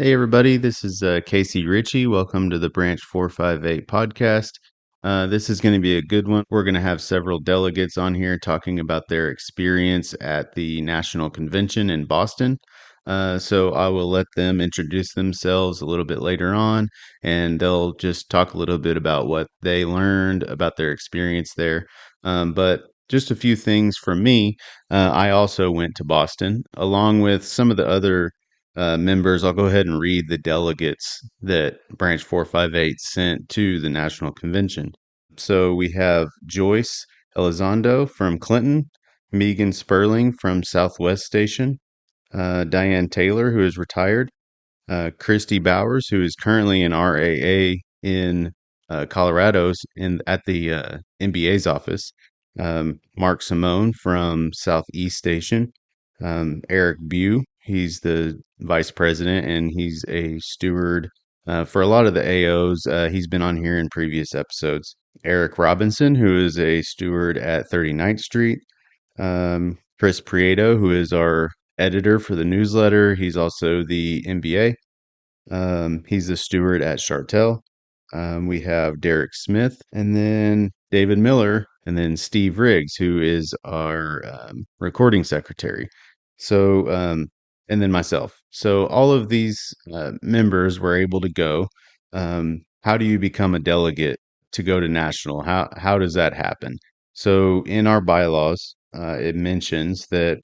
Hey, everybody, this is Casey Ritchie. Welcome to the Branch 458 podcast. This is going to be a good one. We're going to have several delegates on here talking about their experience at the National Convention in Boston. So I will let them introduce themselves a little bit later on, and they'll just talk a little bit about what they learned about their experience there. But just a few things from me. I also went to Boston along with some of the other members. I'll go ahead and read the delegates that Branch 458 sent to the National Convention. So we have Joyce Elizondo from Clinton, Megan Sperling from Southwest Station, Diane Taylor, who is retired, Christy Bowers, who is currently an RAA in Colorado's at the NBA's office, Mark Simone from Southeast Station, Eric Bew. He's the vice president and he's a steward for a lot of the AOs. He's been on here in previous episodes. Eric Robinson, who is a steward at 39th Street. Chris Prieto, who is our editor for the newsletter. He's also the MBA. He's the steward at Chartel. We have Derek Smith, and then David Miller, and then Steve Riggs, who is our recording secretary. So, and then myself. So, all of these members were able to go. How do you become a delegate to go to national? How does that happen? So, in our bylaws, it mentions that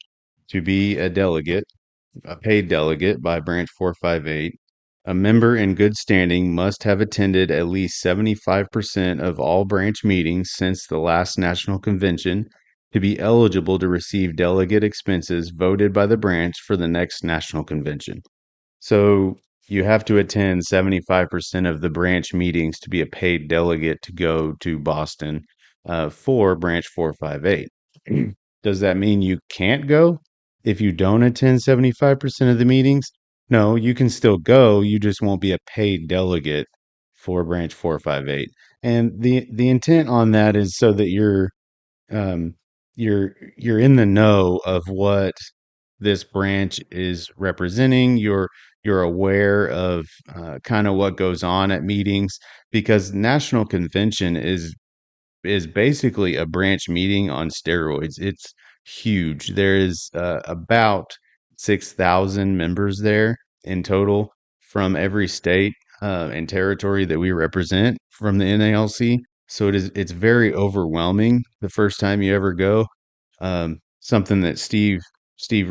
to be a paid delegate by Branch 458, a member in good standing must have attended at least 75% of all branch meetings since the last national convention to be eligible to receive delegate expenses voted by the branch for the next national convention. So you have to attend 75% of the branch meetings to be a paid delegate to go to Boston for Branch 458. Does that mean you can't go if you don't attend 75% of the meetings? No, you can still go. You just won't be a paid delegate for Branch 458. And the intent on that is so that um, you're in the know of what this branch is representing. You're aware of kind of what goes on at meetings because national convention is basically a branch meeting on steroids. It's huge. There is about 6,000 members there in total from every state and territory that we represent from the NALC. So it's very overwhelming the first time you ever go. Something that Steve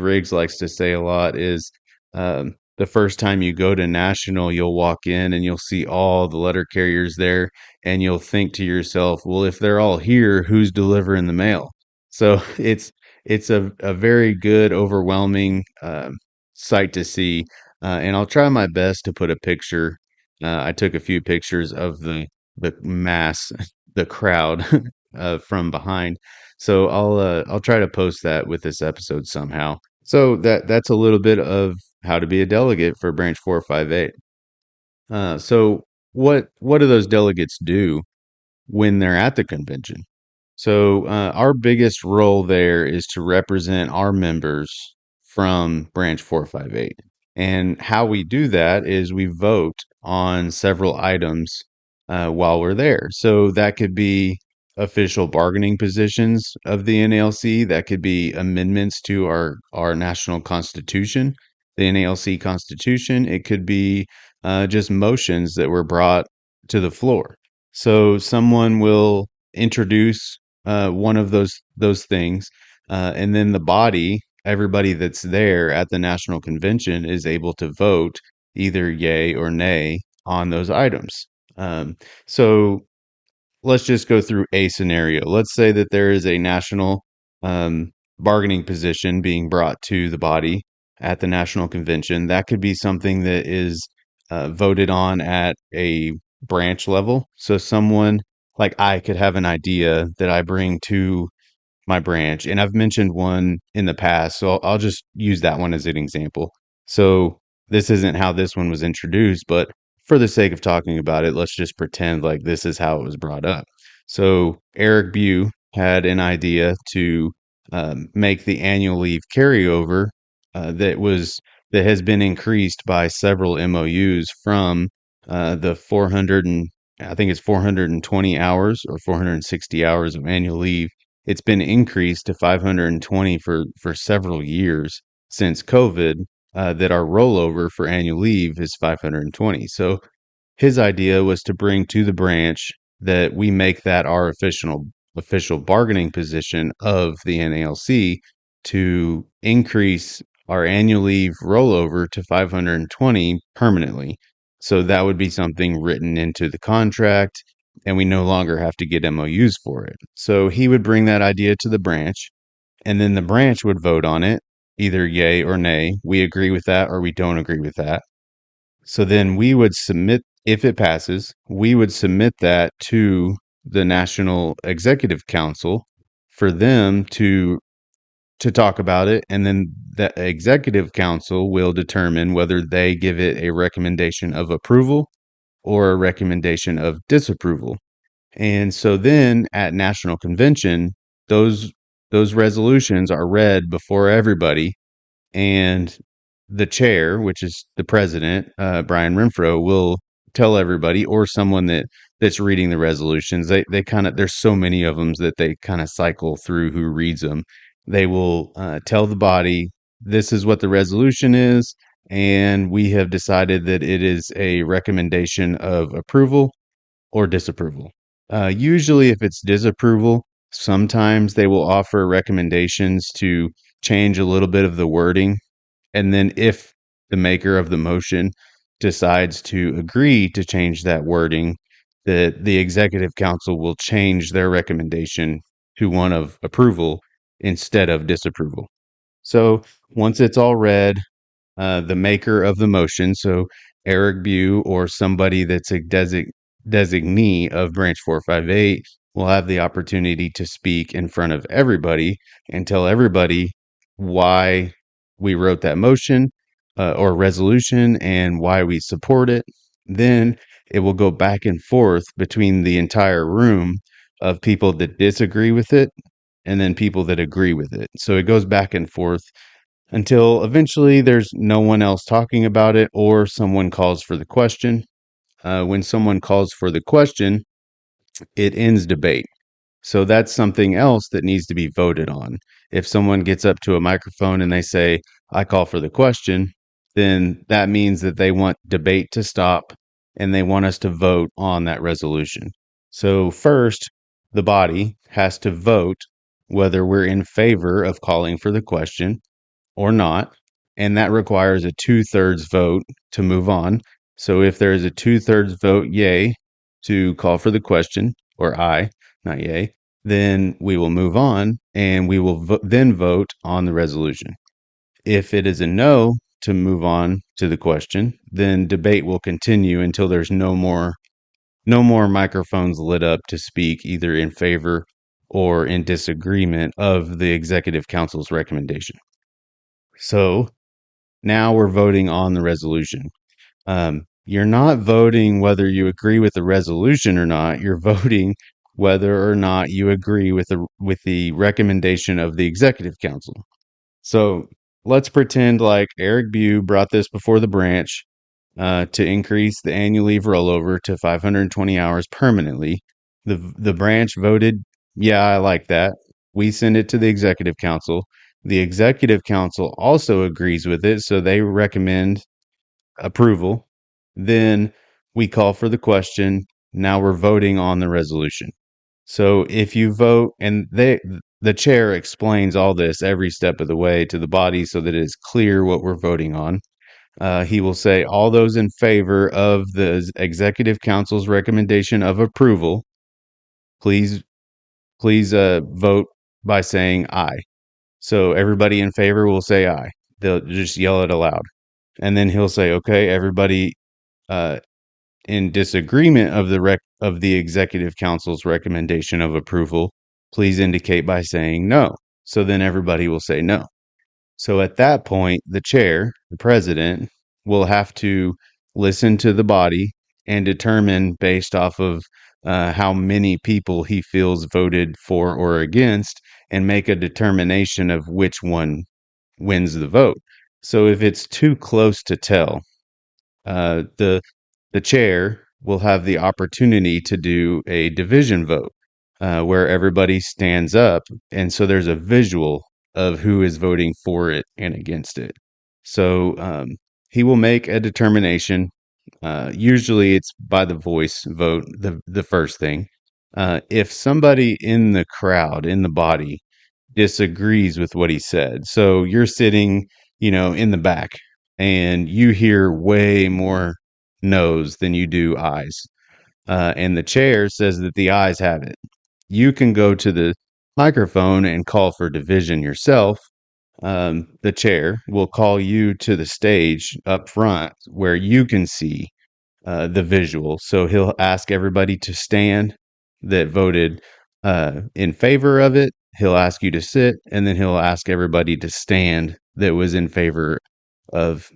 Riggs likes to say a lot is the first time you go to national, you'll walk in and you'll see all the letter carriers there, and you'll think to yourself, well, if they're all here, who's delivering the mail? So it's a very good, overwhelming sight to see. And I'll try my best to put a picture. I took a few pictures of the mass, the crowd from behind. So I'll try to post that with this episode somehow. So that's a little bit of how to be a delegate for Branch 458. So what do those delegates do when they're at the convention? So our biggest role there is to represent our members from Branch 458. And how we do that is we vote on several items while we're there. So that could be official bargaining positions of the NALC. That could be amendments to our national constitution, the NALC constitution. It could be just motions that were brought to the floor. So someone will introduce one of those things, and then the body, everybody that's there at the national convention, is able to vote either yay or nay on those items. So let's just go through a scenario. Let's say that there is a national um, bargaining position being brought to the body at the national convention. That could be something that is voted on at a branch level. So someone like I could have an idea that I bring to my branch, and I've mentioned one in the past, so I'll just use that one as an example. So this isn't how this one was introduced, but for the sake of talking about it, let's just pretend like this is how it was brought up. So Eric Bew had an idea to make the annual leave carryover that that has been increased by several MOUs from the 400 and I think it's 420 hours or 460 hours of annual leave. It's been increased to 520 for several years since COVID. That our rollover for annual leave is 520. So his idea was to bring to the branch that we make that our official bargaining position of the NALC to increase our annual leave rollover to 520 permanently. So that would be something written into the contract, and we no longer have to get MOUs for it. So he would bring that idea to the branch, and then the branch would vote on it, either yay or nay. We agree with that or we don't agree with that. So then we would submit, if it passes, we would submit that to the National Executive Council for them to talk about it, and then the Executive Council will determine whether they give it a recommendation of approval or a recommendation of disapproval. And so then at National Convention, those those resolutions are read before everybody, and the chair, which is the president, Brian Renfro, will tell everybody, or someone that's reading the resolutions. They kind of, there's so many of them that they kind of cycle through who reads them. They will tell the body, this is what the resolution is, and we have decided that it is a recommendation of approval or disapproval. Usually, if it's disapproval, sometimes they will offer recommendations to change a little bit of the wording. And then if the maker of the motion decides to agree to change that wording, the executive council will change their recommendation to one of approval instead of disapproval. So once it's all read, the maker of the motion, so Eric Bew or somebody that's a designee of Branch 458, will have the opportunity to speak in front of everybody and tell everybody why we wrote that motion or resolution and why we support it. Then it will go back and forth between the entire room of people that disagree with it and then people that agree with it. So it goes back and forth until eventually there's no one else talking about it or someone calls for the question. When someone calls for the question, it ends debate. So that's something else that needs to be voted on. If someone gets up to a microphone and they say, I call for the question, then that means that they want debate to stop and they want us to vote on that resolution. So first, the body has to vote whether we're in favor of calling for the question or not. And that requires a 2/3 vote to move on. So if there is a 2/3 vote yay to call for the question, or aye, not yay, then we will move on and we will then vote on the resolution. If it is a no to move on to the question, then debate will continue until there's no more microphones lit up to speak either in favor or in disagreement of the executive council's recommendation. So now we're voting on the resolution. You're not voting whether you agree with the resolution or not. You're voting whether or not you agree with the recommendation of the executive council. So let's pretend like Eric Bew brought this before the branch to increase the annual leave rollover to 520 hours permanently. The branch voted, yeah, I like that. We send it to the executive council. The executive council also agrees with it, so they recommend approval. Then we call for the question. Now we're voting on the resolution. So if you vote, and the chair explains all this every step of the way to the body so that it is clear what we're voting on. He will say, all those in favor of the executive council's recommendation of approval, please vote by saying aye. So everybody in favor will say aye. They'll just yell it aloud. And then he'll say, okay, everybody in disagreement of the executive council's recommendation of approval, please indicate by saying no. So then everybody will say no. So at that point, the chair, the president, will have to listen to the body and determine based off of how many people he feels voted for or against and make a determination of which one wins the vote. So if it's too close to tell, the chair will have the opportunity to do a division vote where everybody stands up. And so there's a visual of who is voting for it and against it. So he will make a determination. Usually it's by the voice vote, the first thing. If somebody in the crowd, in the body, disagrees with what he said, so you're sitting, in the back and you hear way more no's than you do ayes, and the chair says that the ayes have it, you can go to the microphone and call for division yourself. The chair will call you to the stage up front where you can see the visual. So he'll ask everybody to stand that voted in favor of it. He'll ask you to sit, and then he'll ask everybody to stand that was in favor of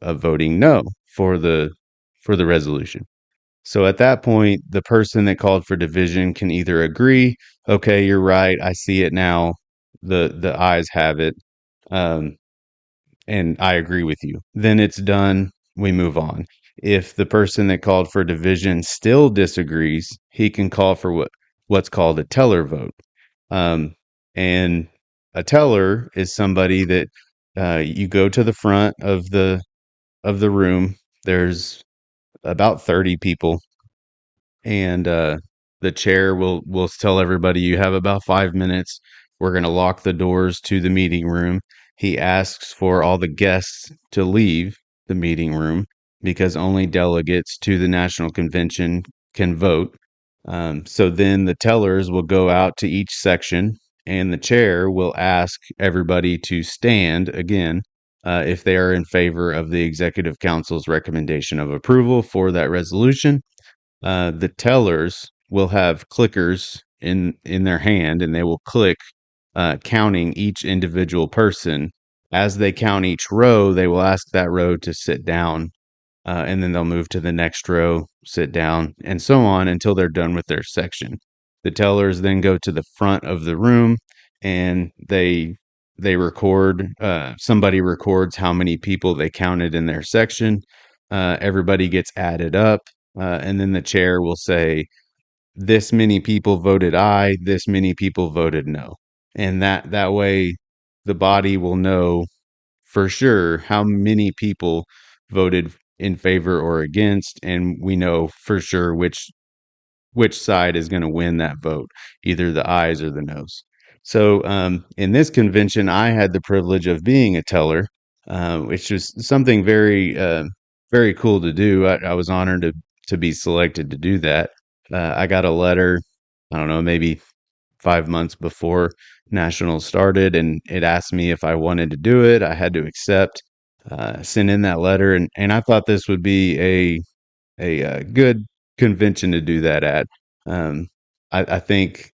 voting no for the resolution. So at that point, the person that called for division can either agree, okay, you're right, I see it now, the ayes have it, um, and I agree with you. Then it's done. We move on. If the person that called for division still disagrees, he can call for what's called a teller vote. And a teller is somebody that you go to the front of the room. There's about 30 people, and the chair will tell everybody you have about 5 minutes. We're going to lock the doors to the meeting room. He asks for all the guests to leave the meeting room because only delegates to the national convention can vote. So then the tellers will go out to each section, and the chair will ask everybody to stand again if they are in favor of the executive council's recommendation of approval for that resolution. The tellers will have clickers in their hand, and they will click, counting each individual person. As they count each row, they will ask that row to sit down, and then they'll move to the next row, sit down, and so on until they're done with their section. The tellers then go to the front of the room, and they record. Somebody records how many people they counted in their section. Everybody gets added up, and then the chair will say, "This many people voted aye. This many people voted no," and that way, the body will know for sure how many people voted in favor or against, and we know for sure which side is going to win that vote, either the ayes or the noes. So in this convention, I had the privilege of being a teller, which was something very cool to do. I was honored to be selected to do that. I got a letter, I don't know, maybe 5 months before nationals started, and it asked me if I wanted to do it. I had to accept, send in that letter, and I thought this would be a good convention to do that at. Um, I think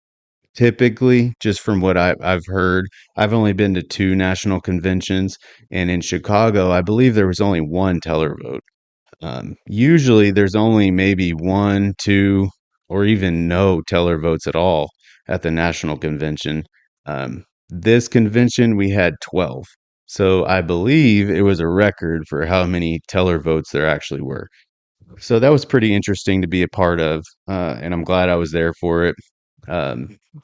typically, just from what I've heard, I've only been to two national conventions, and in Chicago, I believe there was only one teller vote. Usually there's only maybe one, two, or even no teller votes at all at the national convention. This convention, we had 12. So I believe it was a record for how many teller votes there actually were. So that was pretty interesting to be a part of, and I'm glad I was there for it.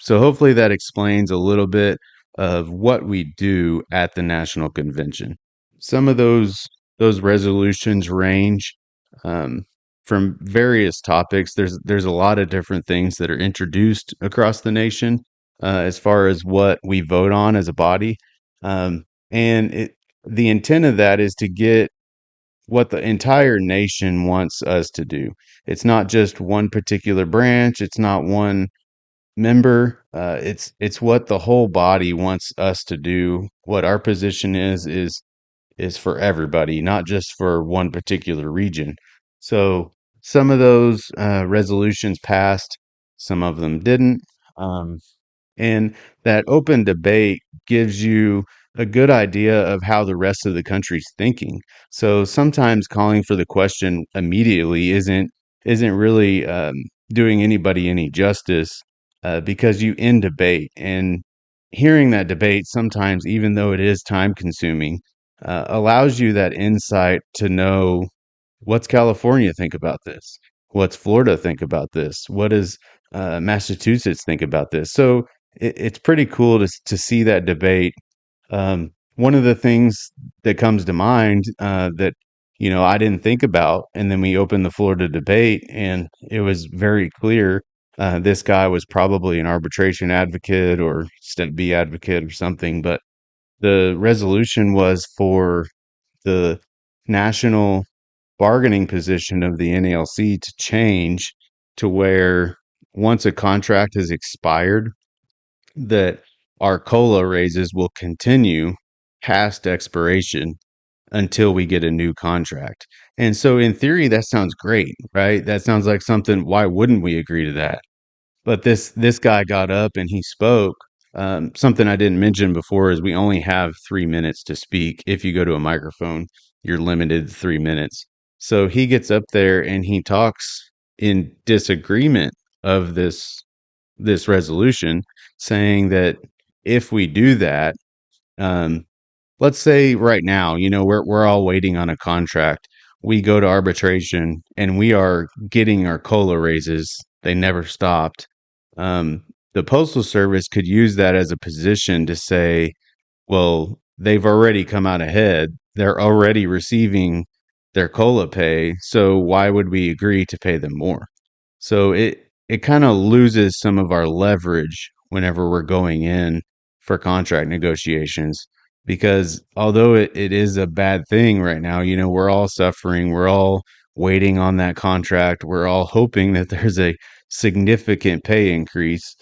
So hopefully that explains a little bit of what we do at the national convention. Some of those resolutions range um, from various topics. There's a lot of different things that are introduced across the nation as far as what we vote on as a body, and the intent of that is to get what the entire nation wants us to do. It's not just one particular branch. It's not one member. It's what the whole body wants us to do. What our position is for everybody, not just for one particular region. So some of those resolutions passed, some of them didn't. Um, and that open debate gives you a good idea of how the rest of the country's thinking. So sometimes calling for the question immediately isn't really doing anybody any justice because you end debate, and hearing that debate sometimes, even though it is time consuming, allows you that insight to know what's California think about this, what's Florida think about this, what does Massachusetts think about this. So it's pretty cool to see that debate. One of the things that comes to mind that I didn't think about, and then we opened the Florida debate, and it was very clear this guy was probably an arbitration advocate or step B advocate or something, but the resolution was for the national bargaining position of the NALC to change to where once a contract has expired, that our COLA raises will continue past expiration until we get a new contract. And so in theory, that sounds great, right? That sounds like something, why wouldn't we agree to that? But this guy got up and he spoke. Something I didn't mention before is we only have 3 minutes to speak. If you go to a microphone, you're limited to 3 minutes. So he gets up there and he talks in disagreement of this resolution, saying that if we do that, um, let's say right now, we're all waiting on a contract. We go to arbitration and we are getting our COLA raises. They never stopped. The Postal Service could use that as a position to say, well, they've already come out ahead. They're already receiving their COLA pay. So why would we agree to pay them more? So it kind of loses some of our leverage whenever we're going in for contract negotiations, because although it is a bad thing right now, we're all suffering, we're all waiting on that contract, we're all hoping that there's a significant pay increase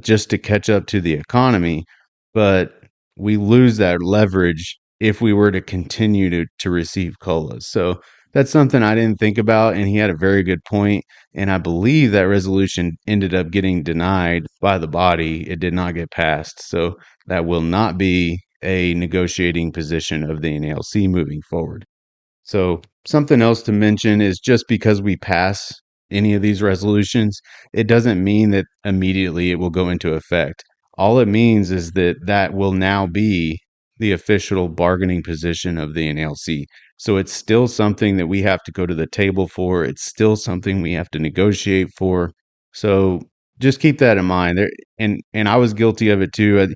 just to catch up to the economy, but we lose that leverage if we were to continue to receive colas. So that's something I didn't think about, and he had a very good point. And I believe that resolution ended up getting denied by the body. It did not get passed. So that will not be a negotiating position of the NALC moving forward. So something else to mention is just because we pass any of these resolutions, it doesn't mean that immediately it will go into effect. All it means is that that will now be the official bargaining position of the NLC. So it's still something that we have to go to the table for. It's still something we have to negotiate for. So just keep that in mind. There, and I was guilty of it too.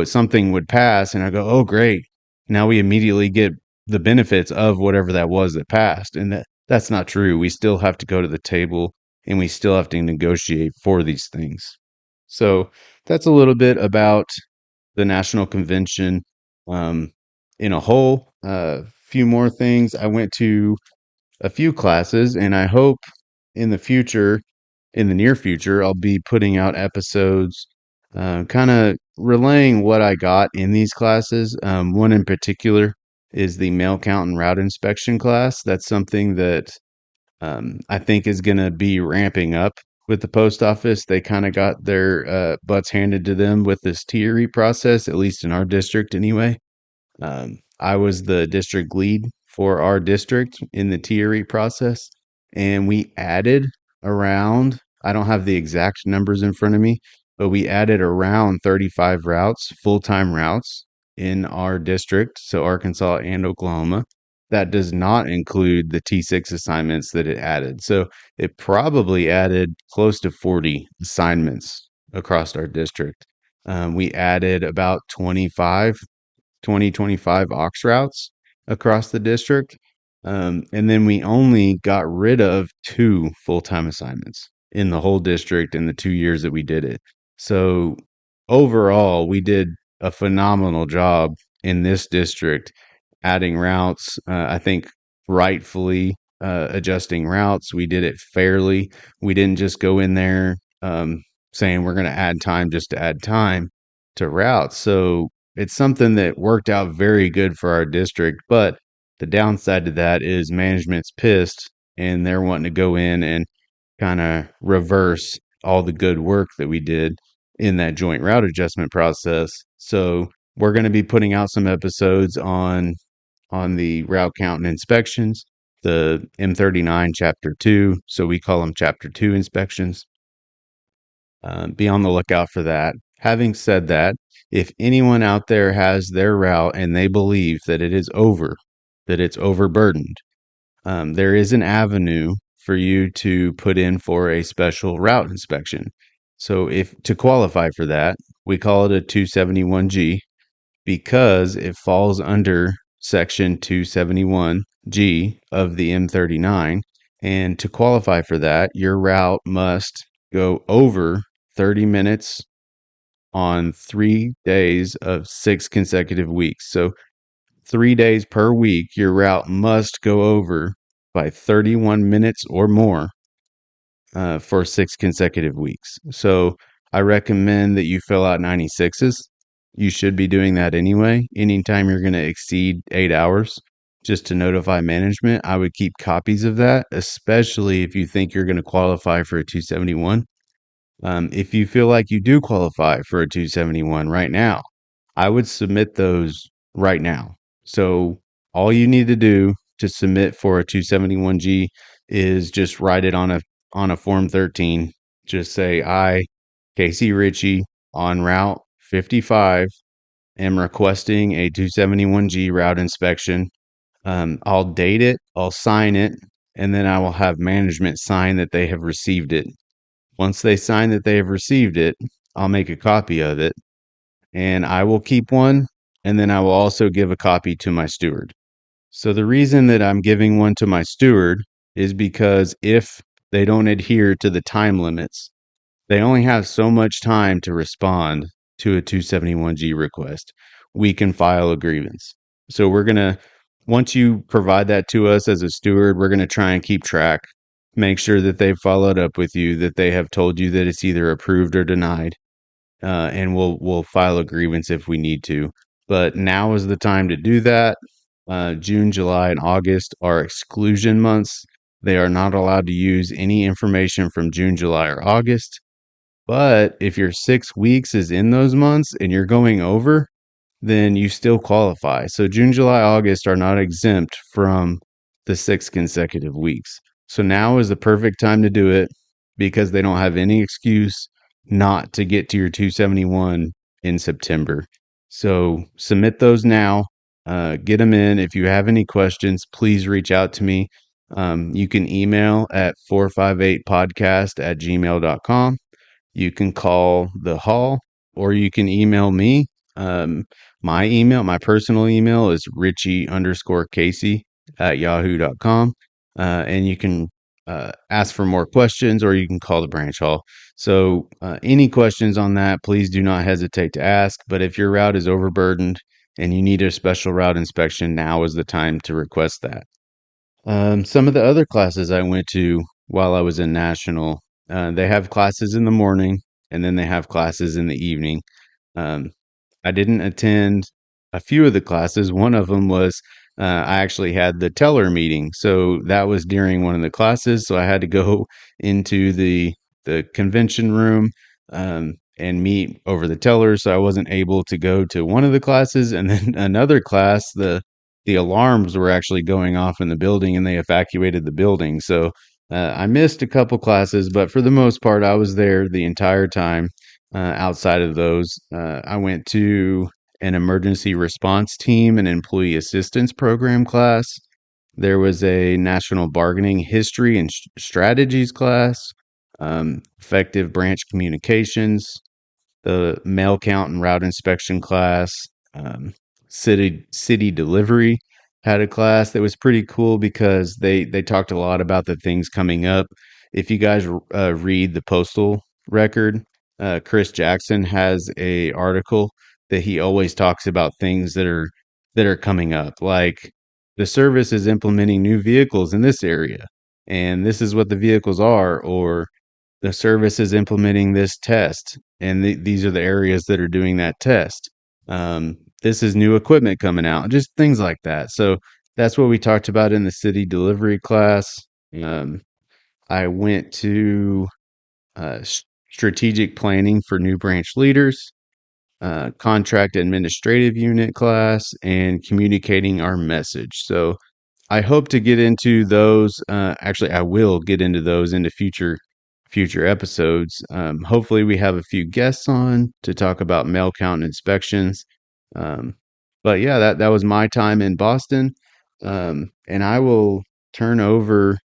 Something would pass, and I go, "Oh, great! Now we immediately get the benefits of whatever that was that passed," and that's not true. We still have to go to the table, and we still have to negotiate for these things. So that's a little bit about the National Convention um, in a whole. A few more things. I went to a few classes, and I hope in the future, in the near future, I'll be putting out episodes, kind of relaying what I got in these classes. One in particular is the mail count and route inspection class. That's something that I think is going to be ramping up with the post office. They kind of got their butts handed to them with this TRE process, at least in our district anyway. I was the district lead for our district in the TRE process, and we added around, I don't have the exact numbers in front of me, but we added around 35 routes, full time routes in our district, so Arkansas and Oklahoma. That does not include the T6 assignments that it added. So it probably added close to 40 assignments across our district. We added about 25 aux routes across the district. And then we only got rid of 2 full-time assignments in the whole district in the 2 years that we did it. So overall, we did a phenomenal job in this district adding routes. I think rightfully adjusting routes. We did it fairly. We didn't just go in there saying we're going to add time just to add time to routes. So it's something that worked out very good for our district, but the downside to that is management's pissed and they're wanting to go in and kind of reverse all the good work that we did in that joint route adjustment process. So we're going to be putting out some episodes on the route count and inspections, the M39 Chapter 2. So we call them Chapter 2 inspections. Be on the lookout for that. Having said that, if anyone out there has their route and they believe that that it's overburdened, there is an avenue for you to put in for a special route inspection. So if to qualify for that, we call it a 271G because it falls under section 271G of the M39. And to qualify for that, your route must go over 30 minutes on 3 days of 6 consecutive weeks. So 3 days per week, your route must go over by 31 minutes or more for 6 consecutive weeks. So I recommend that you fill out 96s. You should be doing that anyway. Anytime you're going to exceed 8 hours, just to notify management, I would keep copies of that, especially if you think you're going to qualify for a 271. If you feel like you do qualify for a 271 right now, I would submit those right now. So all you need to do to submit for a 271G is just write it on a form 13. Just say I, Casey Ritchie, on Route 55, am requesting a 271G route inspection. I'll date it, I'll sign it, and then I will have management sign that they have received it. Once they sign that they have received it, I'll make a copy of it and I will keep one. And then I will also give a copy to my steward. So the reason that I'm giving one to my steward is because if they don't adhere to the time limits, they only have so much time to respond to a 271G request. We can file a grievance. So once you provide that to us as a steward, we're going to try and keep track, make sure that they've followed up with you, that they have told you that it's either approved or denied. And we'll file a grievance if we need to. But now is the time to do that. June, July, and August are exclusion months. They are not allowed to use any information from June, July, or August. But if your 6 weeks is in those months and you're going over, then you still qualify. So June, July, August are not exempt from the 6 consecutive weeks. So now is the perfect time to do it because they don't have any excuse not to get to your 271 in September. So submit those now. Get them in. If you have any questions, please reach out to me. You can email at 458podcast@gmail.com. You can call the hall or you can email me. My personal email is richie_casey@yahoo.com. And you can ask for more questions or you can call the branch hall. So any questions on that, please do not hesitate to ask. But if your route is overburdened and you need a special route inspection, now is the time to request that. Some of the other classes I went to while I was in National, they have classes in the morning and then they have classes in the evening. Um, I didn't attend a few of the classes. One of them was I actually had the teller meeting, so that was during one of the classes. So I had to go into the convention room and meet over the teller. So I wasn't able to go to one of the classes, and then another class. The alarms were actually going off in the building, and they evacuated the building. So I missed a couple classes, but for the most part, I was there the entire time. Outside of those, I went to an emergency response team and employee assistance program class. There was a national bargaining history and strategies class, effective branch communications, the mail count and route inspection class, um, city delivery had a class that was pretty cool because they talked a lot about the things coming up. If you guys read the postal record, Chris Jackson has a article that he always talks about things that are coming up, like the service is implementing new vehicles in this area, and this is what the vehicles are, or the service is implementing this test, and these are the areas that are doing that test. This is new equipment coming out, just things like that. So that's what we talked about in the city delivery class. Um, I went to strategic planning for new branch leaders, contract administrative unit class, and communicating our message. So I hope to get into those. Actually, I will get into those into future future episodes. Hopefully, we have a few guests on to talk about mail count inspections. Um, but yeah, that was my time in Boston. And I will turn over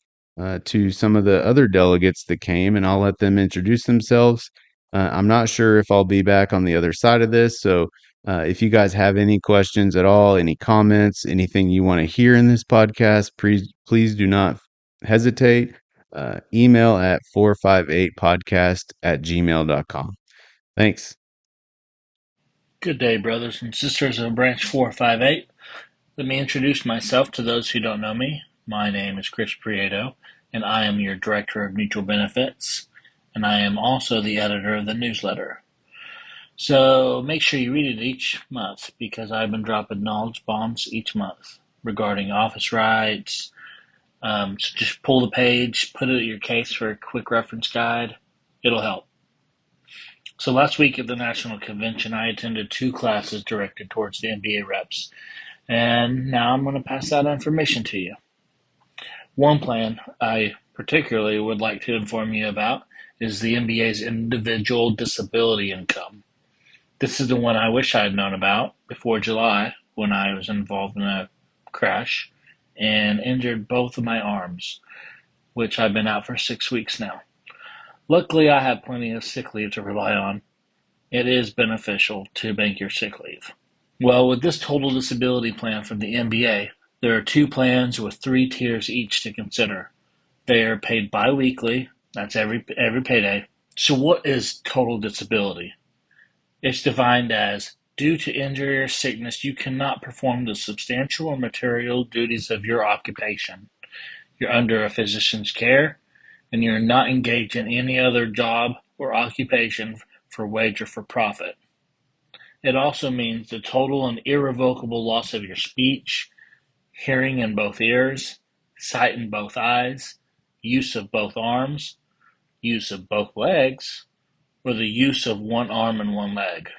to some of the other delegates that came, and I'll let them introduce themselves. I'm not sure if I'll be back on the other side of this. So if you guys have any questions at all, any comments, anything you want to hear in this podcast, please do not hesitate. Email at 458podcast@gmail.com. Thanks. Good day, brothers and sisters of Branch 458. Let me introduce myself to those who don't know me. My name is Chris Prieto, and I am your Director of Mutual Benefits, and I am also the editor of the newsletter. So make sure you read it each month, because I've been dropping knowledge bombs each month regarding office rights. So just pull the page, put it at your case for a quick reference guide. It'll help. So last week at the National Convention, I attended 2 classes directed towards the MBA reps, and now I'm going to pass that information to you. One plan I particularly would like to inform you about is the MBA's individual disability income. This is the one I wish I had known about before July, when I was involved in a crash and injured both of my arms, which I've been out for 6 weeks now. Luckily, I have plenty of sick leave to rely on. It is beneficial to bank your sick leave. Well, with this total disability plan from the MBA, there are 2 plans with 3 tiers each to consider. They are paid bi-weekly, that's every payday. So what is total disability? It's defined as, due to injury or sickness, you cannot perform the substantial or material duties of your occupation. You're under a physician's care, and you're not engaged in any other job or occupation for wage or for profit. It also means the total and irrevocable loss of your speech, hearing in both ears, sight in both eyes, use of both arms, use of both legs, or the use of one arm and one leg.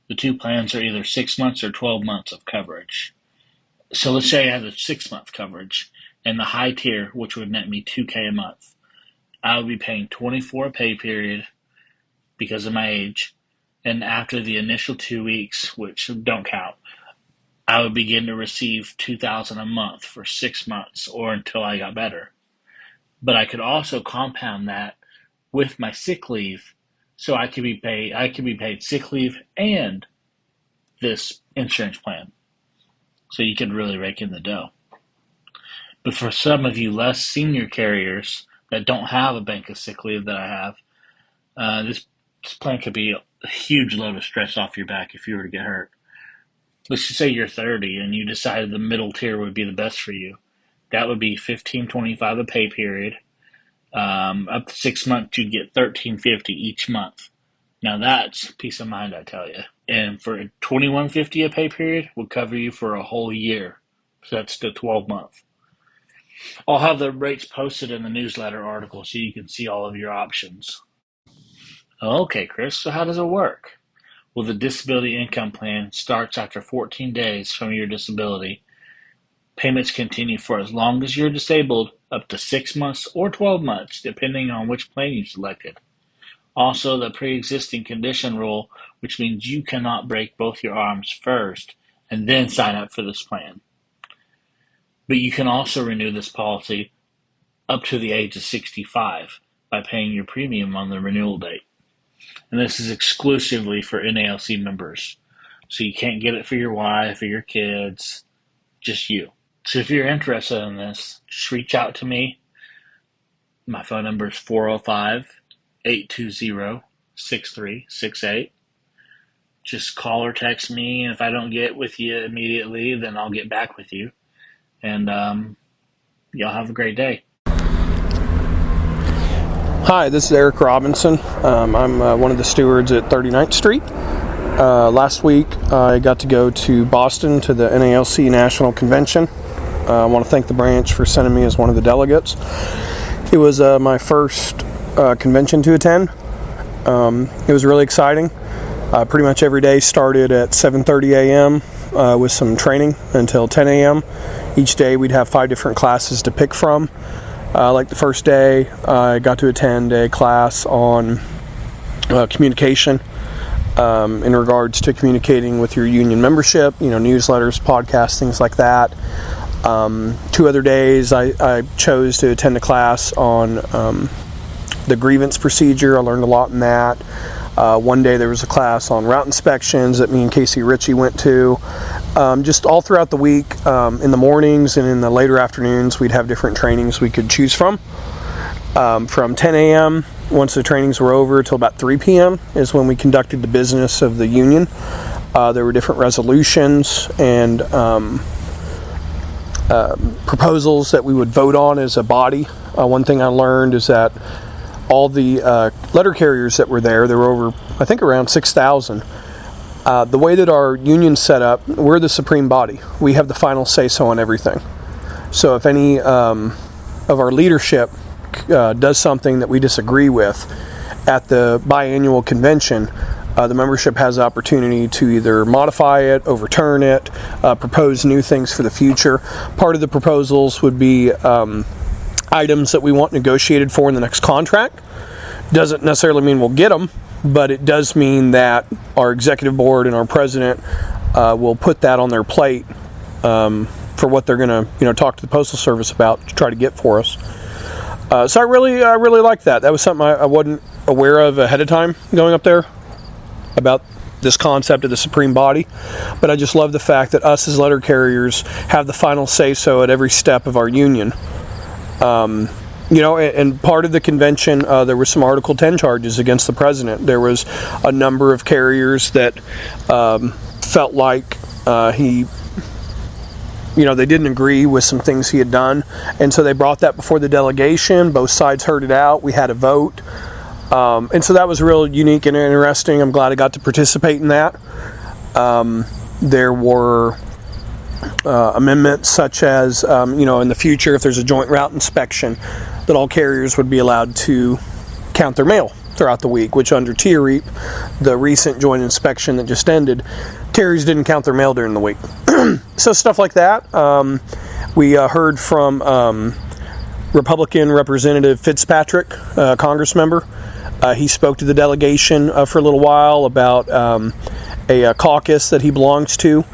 The 2 plans are either 6 months or 12 months of coverage. So let's say I have a 6-month coverage, and the high tier, which would net me $2,000 a month. I would be paying 24 a pay period because of my age, and after the initial 2 weeks, which don't count, I would begin to receive $2,000 a month for 6 months or until I got better. But I could also compound that with my sick leave, so I could be paid sick leave and this insurance plan. So you could really rake in the dough. But for some of you less senior carriers that don't have a bank of sick leave that I have, this plan could be a huge load of stress off your back if you were to get hurt. Let's just say you're 30 and you decided the middle tier would be the best for you. That would be $1,525 a pay period. Up to 6 months, you'd get $1,350 each month. Now that's peace of mind, I tell you. And for $2,150 a pay period, will cover you for a whole year. So that's the 12 month. I'll have the rates posted in the newsletter article so you can see all of your options. Okay, Chris, so how does it work? Well, the disability income plan starts after 14 days from your disability. Payments continue for as long as you're disabled, up to 6 months or 12 months, depending on which plan you selected. Also, the pre-existing condition rule, which means you cannot break both your arms first and then sign up for this plan. But you can also renew this policy up to the age of 65 by paying your premium on the renewal date. And this is exclusively for NALC members. So you can't get it for your wife or your kids, just you. So if you're interested in this, just reach out to me. My phone number is 405-820-6368. Just call or text me, and if I don't get with you immediately, then I'll get back with you. And y'all have a great day. Hi, this is Eric Robinson. I'm one of the stewards at 39th Street. Last week, I got to go to Boston to the NALC National Convention. I want to thank the branch for sending me as one of the delegates. It was my first convention to attend. It was really exciting. Pretty much every day started at 7:30 a.m. With some training until 10 a.m. Each day we'd have 5 different classes to pick from. Like the first day, I got to attend a class on communication in regards to communicating with your union membership, newsletters, podcasts, things like that. 2 other days, I chose to attend a class on the grievance procedure. I learned a lot in that. One day there was a class on route inspections that me and Casey Ritchie went to. Just all throughout the week, in the mornings and in the later afternoons, we'd have different trainings we could choose from. From 10 a.m., once the trainings were over, till about 3 p.m. is when we conducted the business of the union. There were different resolutions and proposals that we would vote on as a body. One thing I learned is that all the letter carriers that were there were over, I think, around 6,000. The way that our union's set up, we're the supreme body. We have the final say-so on everything. So if any of our leadership does something that we disagree with at the biannual convention, the membership has the opportunity to either modify it, overturn it, propose new things for the future. Part of the proposals would be items that we want negotiated for in the next contract. Doesn't necessarily mean we'll get them, but it does mean that our executive board and our president will put that on their plate for what they're going to talk to the Postal Service about to try to get for us. So I really like that. That was something I wasn't aware of ahead of time going up there about this concept of the supreme body. But I just love the fact that us as letter carriers have the final say-so at every step of our union. And part of the convention, there were some Article 10 charges against the president. There was a number of carriers that felt like they didn't agree with some things he had done. And so they brought that before the delegation. Both sides heard it out. We had a vote. And so that was real unique and interesting. I'm glad I got to participate in that. There were amendments such as, in the future, if there's a joint route inspection, that all carriers would be allowed to count their mail throughout the week, which under TIAREAP, the recent joint inspection that just ended, carriers didn't count their mail during the week. So stuff like that. We heard from Republican Representative Fitzpatrick, Congress member. He spoke to the delegation for a little while about a caucus that he belongs to.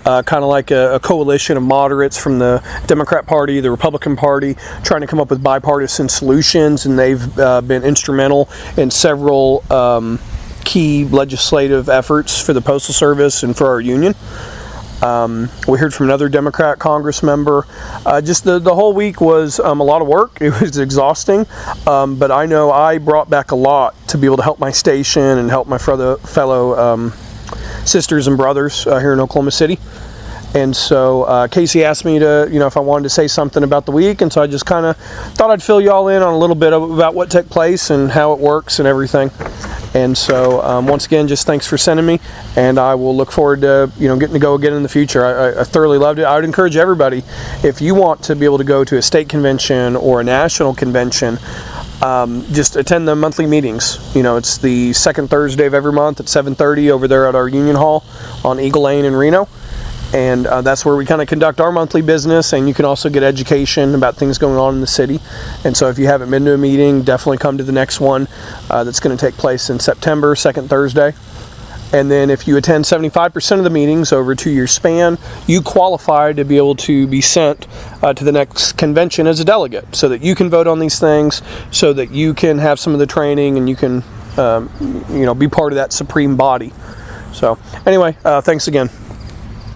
Kind of like a coalition of moderates from the Democrat Party, the Republican Party, trying to come up with bipartisan solutions, and they've been instrumental in several key legislative efforts for the Postal Service and for our union. We heard from another Democrat Congress member. Just the whole week was a lot of work. It was exhausting, but I know I brought back a lot to be able to help my station and help my fellow sisters and brothers here in Oklahoma City. And so Casey asked me to, if I wanted to say something about the week, and so I just kind of thought I'd fill you all in on a little bit about what took place and how it works and everything. And so once again, just thanks for sending me, and I will look forward to getting to go again in the future. I thoroughly loved it. I would encourage everybody, if you want to be able to go to a state convention or a national convention, just attend the monthly meetings. It's the second Thursday of every month at 7:30 over there at our Union Hall on Eagle Lane in Reno. And that's where we kind of conduct our monthly business, and you can also get education about things going on in the city. And so if you haven't been to a meeting, definitely come to the next one that's going to take place in September, second Thursday. And then if you attend 75% of the meetings over a 2-year span, you qualify to be able to be sent to the next convention as a delegate, so that you can vote on these things, so that you can have some of the training and you can be part of that supreme body. So anyway, thanks again.